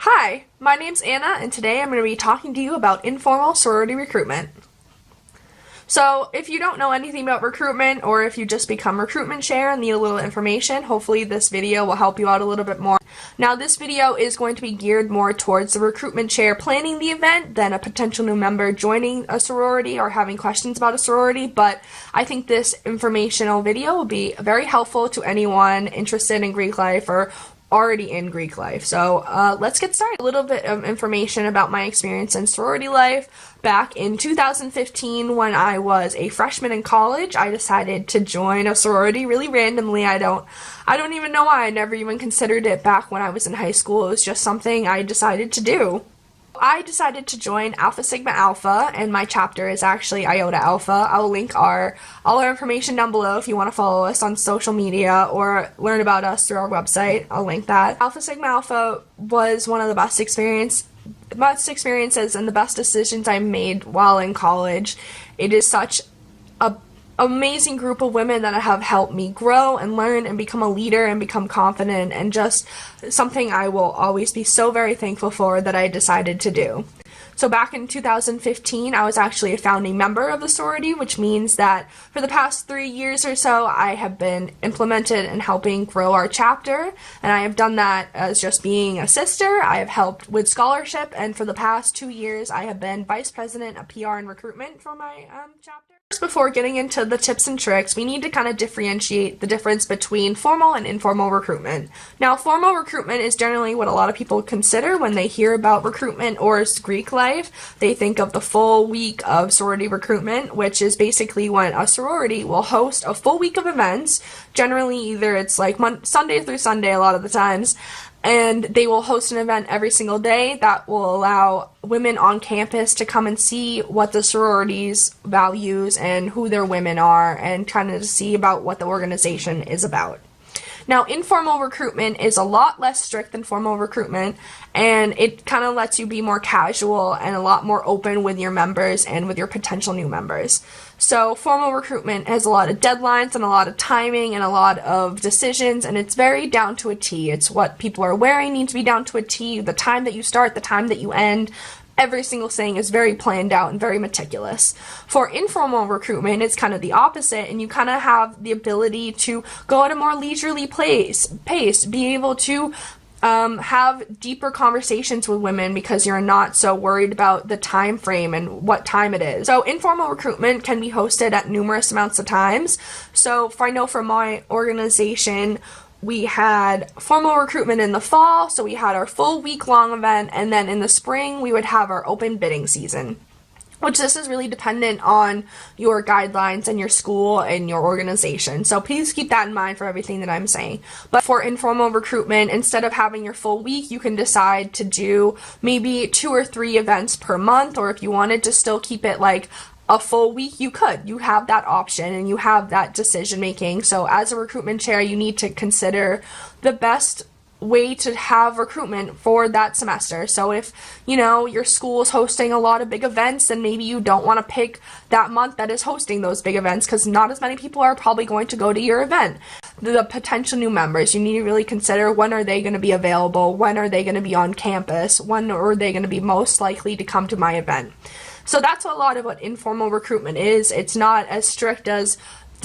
Hi, my name's Anna, and today I'm going to be talking to you about informal sorority recruitment. So, if you don't know anything about recruitment, or if you just become recruitment chair and need a little information, hopefully this video will help you out a little bit more. Now, this video is going to be geared more towards the recruitment chair planning the event than a potential new member joining a sorority or having questions about a sorority, but I think this informational video will be very helpful to anyone interested in Greek life or already in Greek life. So let's get started. A little bit of information about my experience in sorority life. Back in 2015, when I was a freshman in college, I decided to join a sorority really randomly. I don't even know why. I never even considered it back when I was in high school. It was just something I decided to do. I decided to join Alpha Sigma Alpha, and my chapter is actually Iota Alpha. I'll link all our information down below if you want to follow us on social media or learn about us through our website. I'll link that. Alpha Sigma Alpha was one of the best experiences and the best decisions I made while in college. It is such a amazing group of women that have helped me grow and learn and become a leader and become confident, and just something I will always be so very thankful for that I decided to do. So back in 2015, I was actually a founding member of the sorority, which means that for the past 3 years or so, I have been implemented in helping grow our chapter, and I have done that as just being a sister. I have helped with scholarship, and for the past 2 years, I have been vice president of PR and recruitment for my chapter. Before getting into the tips and tricks, we need to kind of differentiate the difference between formal and informal recruitment. Now, formal recruitment is generally what a lot of people consider when they hear about recruitment or Greek life. They think of the full week of sorority recruitment, which is basically when a sorority will host a full week of events. Generally, either it's like Sunday through Sunday a lot of the times, and they will host an event every single day that will allow women on campus to come and see what the sorority's values and who their women are, and kind of see about what the organization is about. Now, informal recruitment is a lot less strict than formal recruitment, and it kind of lets you be more casual and a lot more open with your members and with your potential new members. So formal recruitment has a lot of deadlines and a lot of timing and a lot of decisions, and it's very down to a T. It's what people are wearing needs to be down to a T. The time that you start, the time that you end, every single thing is very planned out and very meticulous. For informal recruitment, it's kind of the opposite, and you kind of have the ability to go at a more leisurely pace, be able to have deeper conversations with women because you're not so worried about the time frame and what time it is. So informal recruitment can be hosted at numerous amounts of times. So I know for my organization, we had formal recruitment in the fall, so we had our full week-long event, and then in the spring, we would have our open bidding season, which this is really dependent on your guidelines and your school and your organization. So please keep that in mind for everything that I'm saying. But for informal recruitment, instead of having your full week, you can decide to do maybe 2 or 3 events per month, or if you wanted to still keep it like a full week, you could. You have that option and you have that decision making. So as a recruitment chair, you need to consider the best way to have recruitment for that semester. So if, your school is hosting a lot of big events, then maybe you don't want to pick that month that is hosting those big events, because not as many people are probably going to go to your event. The potential new members, you need to really consider, when are they going to be available? When are they going to be on campus? When are they going to be most likely to come to my event? So that's a lot of what informal recruitment is. It's not as strict as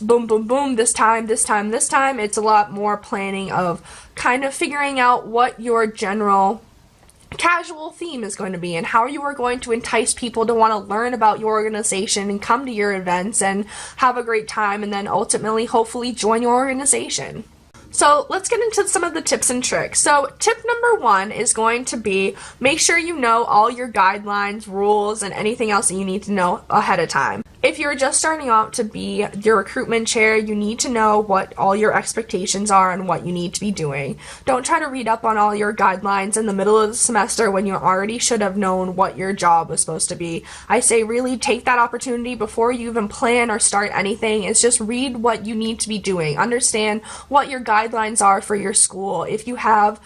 boom, boom, boom, this time. It's a lot more planning of kind of figuring out what your general casual theme is going to be and how you are going to entice people to want to learn about your organization and come to your events and have a great time, and then ultimately, hopefully, join your organization. So let's get into some of the tips and tricks. So tip number 1 is going to be, make sure you know all your guidelines, rules, and anything else that you need to know ahead of time. If you're just starting out to be your recruitment chair, you need to know what all your expectations are and what you need to be doing. Don't try to read up on all your guidelines in the middle of the semester when you already should have known what your job was supposed to be. I say really take that opportunity before you even plan or start anything. Is just read what you need to be doing. Understand what your guidelines are for your school. If you have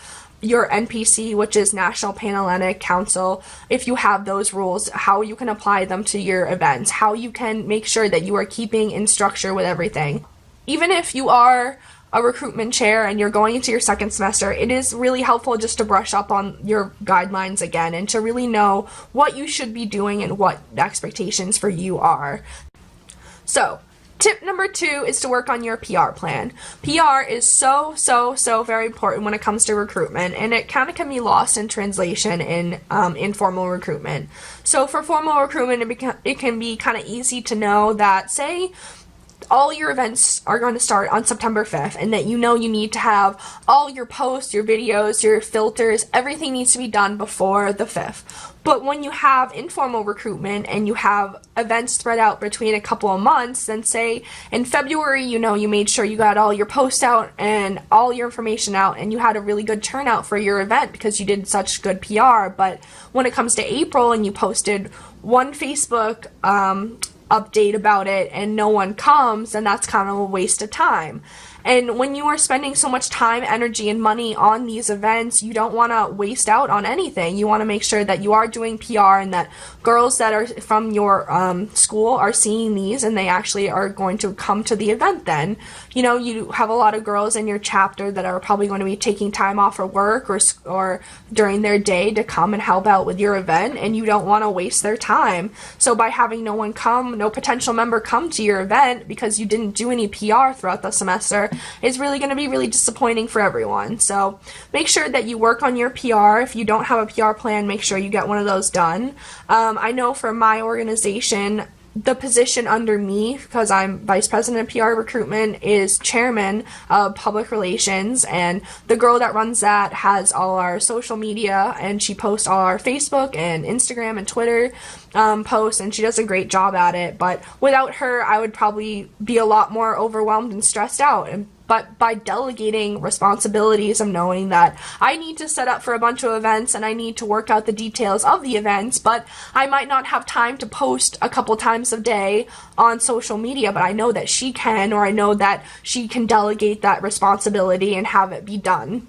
your NPC, which is National Panhellenic Council, if you have those rules, how you can apply them to your events, how you can make sure that you are keeping in structure with everything. Even if you are a recruitment chair and you're going into your second semester, it is really helpful just to brush up on your guidelines again and to really know what you should be doing and what the expectations for you are. So, tip number 2 is to work on your PR plan. PR is so very important when it comes to recruitment, and it kind of can be lost in translation in informal recruitment. So for formal recruitment, it can be kind of easy to know that, say, all your events are going to start on September 5th, and that you need to have all your posts, your videos, your filters, everything needs to be done before the 5th. But when you have informal recruitment and you have events spread out between a couple of months, then say in February, you made sure you got all your posts out and all your information out, and you had a really good turnout for your event because you did such good PR. But when it comes to April and you posted one Facebook update about it and no one comes, then that's kind of a waste of time. And when you are spending so much time, energy, and money on these events, you don't want to waste out on anything. You want to make sure that you are doing PR and that girls that are from your school are seeing these and they actually are going to come to the event then. You have a lot of girls in your chapter that are probably going to be taking time off for work or during their day to come and help out with your event, and you don't want to waste their time. So by having no potential member come to your event because you didn't do any PR throughout the semester, is really going to be really disappointing for everyone. So make sure that you work on your PR. If you don't have a PR plan, make sure you get one of those done. I know for my organization, the position under me, because I'm Vice President of PR Recruitment, is Chairman of Public Relations, and the girl that runs that has all our social media, and she posts all our Facebook and Instagram and Twitter posts, and she does a great job at it. But without her, I would probably be a lot more overwhelmed and stressed out. But by delegating responsibilities of knowing that I need to set up for a bunch of events and I need to work out the details of the events, but I might not have time to post a couple times a day on social media, but I know that she can, or I know that she can delegate that responsibility and have it be done.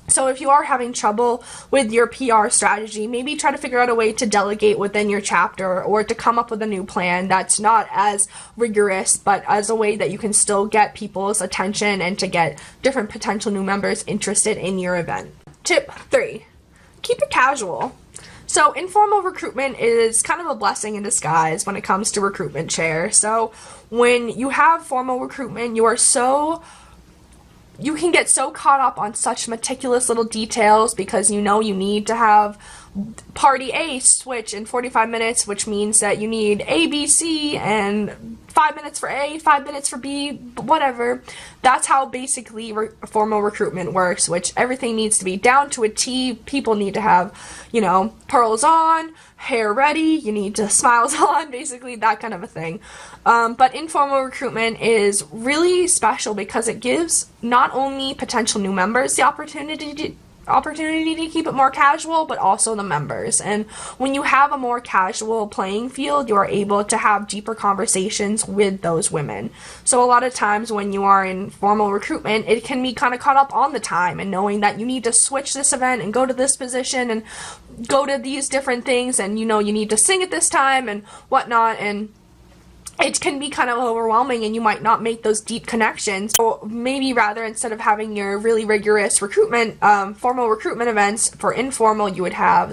So if you are having trouble with your PR strategy, maybe try to figure out a way to delegate within your chapter or to come up with a new plan that's not as rigorous, but as a way that you can still get people's attention and to get different potential new members interested in your event. Tip 3, keep it casual. So informal recruitment is kind of a blessing in disguise when it comes to recruitment chair. So when you have formal recruitment, you can get so caught up on such meticulous little details because you need to have party A switch in 45 minutes, which means that you need A, B, C, and 5 minutes for A, 5 minutes for B, whatever. That's how basically formal recruitment works, which everything needs to be down to a T. People need to have, pearls on, hair ready, you need to smiles on, basically that kind of a thing. But informal recruitment is really special because it gives not only potential new members the opportunity to keep it more casual, but also the members. And when you have a more casual playing field, you are able to have deeper conversations with those women. So a lot of times when you are in formal recruitment, it can be kind of caught up on the time and knowing that you need to switch this event and go to this position and go to these different things, and you need to sing at this time and whatnot, and it can be kind of overwhelming and you might not make those deep connections. So maybe rather, instead of having your really rigorous recruitment, formal recruitment events, for informal you would have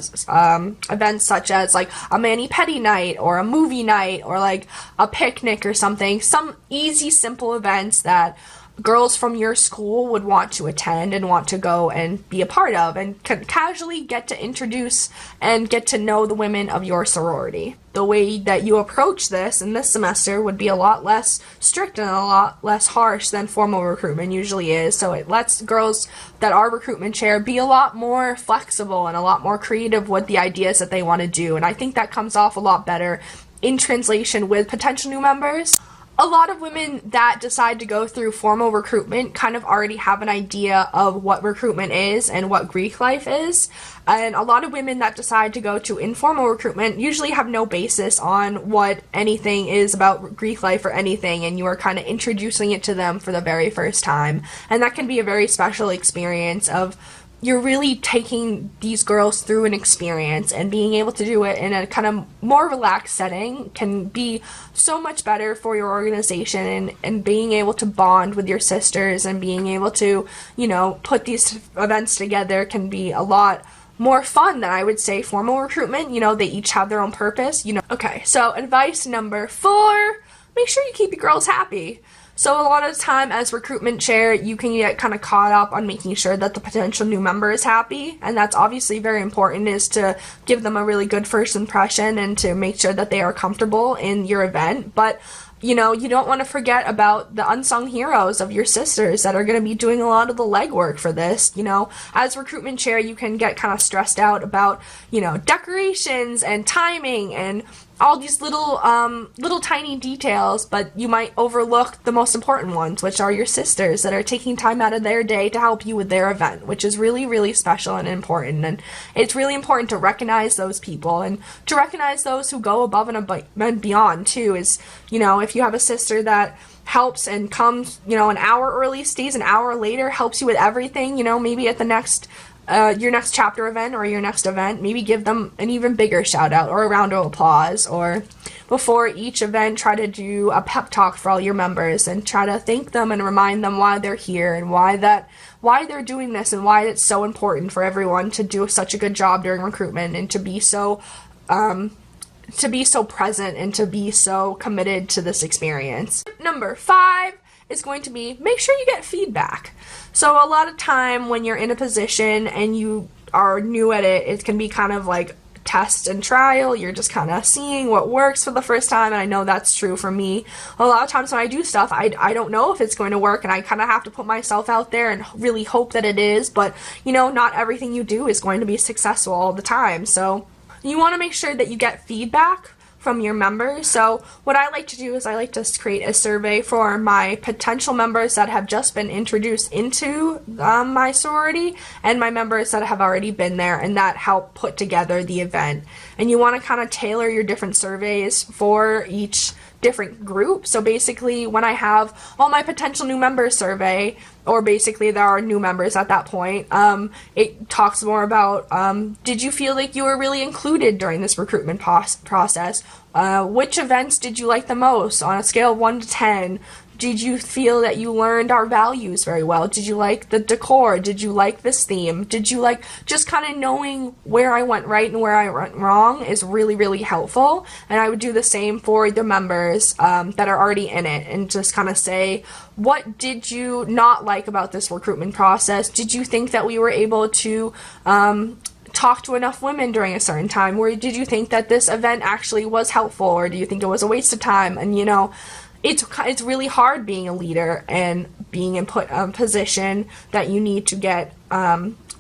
events such as like a mani-pedi night or a movie night or like a picnic or something. Some easy, simple events that girls from your school would want to attend and want to go and be a part of and can casually get to introduce and get to know the women of your sorority. The way that you approach this in this semester would be a lot less strict and a lot less harsh than formal recruitment usually is. So it lets girls that are recruitment chair be a lot more flexible and a lot more creative with the ideas that they want to do. And I think that comes off a lot better in translation with potential new members. A lot of women that decide to go through formal recruitment kind of already have an idea of what recruitment is and what Greek life is. And a lot of women that decide to go to informal recruitment usually have no basis on what anything is about Greek life or anything, and you are kind of introducing it to them for the very first time. And that can be a very special experience of you're really taking these girls through an experience, and being able to do it in a kind of more relaxed setting can be so much better for your organization, and being able to bond with your sisters and being able to, you know, put these events together can be a lot more fun than, I would say, formal recruitment. You know, they each have their own purpose, you know. Okay, so advice number 4, make sure you keep your girls happy. So a lot of the time as recruitment chair, you can get kind of caught up on making sure that the potential new member is happy, and that's obviously very important, is to give them a really good first impression and to make sure that they are comfortable in your event. But you know, you don't want to forget about the unsung heroes of your sisters that are going to be doing a lot of the legwork for this. You know, as recruitment chair, you can get kind of stressed out about, you know, decorations and timing and all these little tiny details, but you might overlook the most important ones, which are your sisters that are taking time out of their day to help you with their event, which is really, really special and important. And it's really important to recognize those people, and to recognize those who go above and beyond too. Is, you know, if you have a sister that helps and comes, you know, an hour early, stays an hour later, helps you with everything, you know, maybe at the next your next chapter event or your next event, maybe give them an even bigger shout out or a round of applause. Or before each event, try to do a pep talk for all your members and try to thank them and remind them why they're here and why they're doing this, and why it's so important for everyone to do such a good job during recruitment, and to be so present and to be so committed to this experience. Number 5 is going to be, make sure you get feedback. So a lot of time when you're in a position and you are new at it, it can be kind of like test and trial. You're just kind of seeing what works for the first time, and I know that's true for me. A lot of times when I do stuff, I don't know if it's going to work, and I kind of have to put myself out there and really hope that it is. But, you know, not everything you do is going to be successful all the time. So you want to make sure that you get feedback from your members. So what I like to do is I like to create a survey for my potential members that have just been introduced into my sorority, and my members that have already been there and that help put together the event. And you want to kind of tailor your different surveys for each different group. So basically, when I have all my potential new members survey, or basically there are new members at that point, it talks more about, did you feel like you were really included during this recruitment process? Which events did you like the most on a scale of 1 to 10? Did you feel that you learned our values very well? Did you like the decor? Did you like this theme? Did you like, just kind of knowing where I went right and where I went wrong is really, really helpful. And I would do the same for the members that are already in it, and just kind of say, what did you not like about this recruitment process? Did you think that we were able to talk to enough women during a certain time? Or did you think that this event actually was helpful? Or do you think it was a waste of time? And, you know, it's really hard being a leader and being in position that you need to get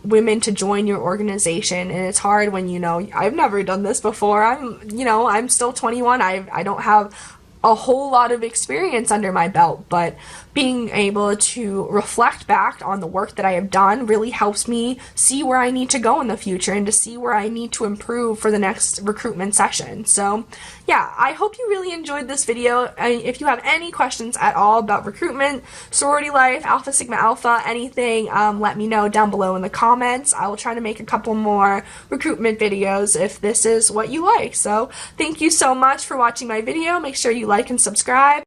women to join your organization. And it's hard when, you know, I've never done this before. I'm still 21. I don't have a whole lot of experience under my belt, but being able to reflect back on the work that I have done really helps me see where I need to go in the future and to see where I need to improve for the next recruitment session. So yeah, I hope you really enjoyed this video. If you have any questions at all about recruitment, sorority life, Alpha Sigma Alpha, anything, let me know down below in the comments. I will try to make a couple more recruitment videos if this is what you like. So thank you so much for watching my video. Make sure you like and subscribe.